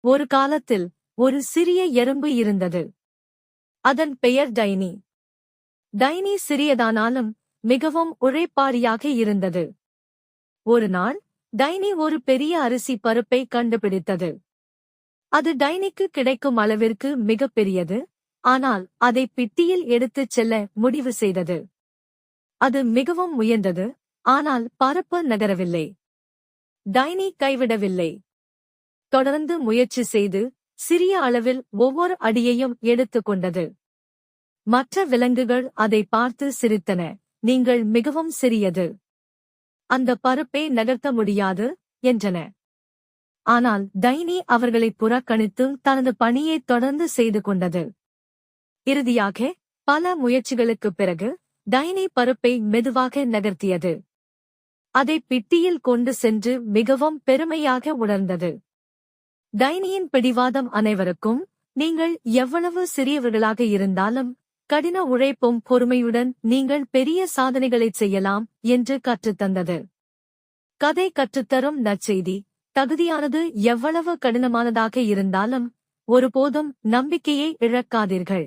ஒரு காலத்தில் ஒரு சிறிய எறும்பு இருந்தது. அதன் பெயர் டைனி. டைனி சிறியதானாலும் மிகவும் உழைப்பாளியாக இருந்தது. ஒரு நாள் டைனி ஒரு பெரிய அரிசி பருப்பை கண்டுபிடித்தது. அது டைனிக்கு கிடைக்கும் அளவிற்கு மிகப் பெரியது. ஆனால் அதை பிட்டியில் எடுத்துச் செல்ல முடிவு செய்தது. அது மிகவும் முயன்றது, ஆனால் பருப்பு நகரவில்லை. டைனி கைவிடவில்லை. தொடர்ந்து முயற்சி செய்து சிறிய அளவில் ஒவ்வொரு அடியையும் எடுத்துக்கொண்டது. மற்ற விலங்குகள் அதை பார்த்து சிரித்தன. நீங்கள் மிகவும் சிறியது, அந்த பருப்பை நகர்த்த முடியாது என்றன. ஆனால் டைனி அவர்களை புறக்கணித்து தனது பணியை தொடர்ந்து செய்து கொண்டது. இறுதியாக பல முயற்சிகளுக்குப் பிறகு டைனி பருப்பை மெதுவாக நகர்த்தியது. அதை பிட்டியில் கொண்டு சென்று மிகவும் பெருமையாக உணர்ந்தது. டைனியின் பிடிவாதம் அனைவருக்கும், நீங்கள் எவ்வளவு சிறியவர்களாக இருந்தாலும் கடின உழைப்பும் பொறுமையுடன் நீங்கள் பெரிய சாதனைகளைச் செய்யலாம் என்று கற்றுத்தந்தது. கதை கற்றுத்தரும் நற்செய்தி: தகுதியானது எவ்வளவு கடினமானதாக இருந்தாலும் ஒருபோதும் நம்பிக்கையை இழக்காதீர்கள்.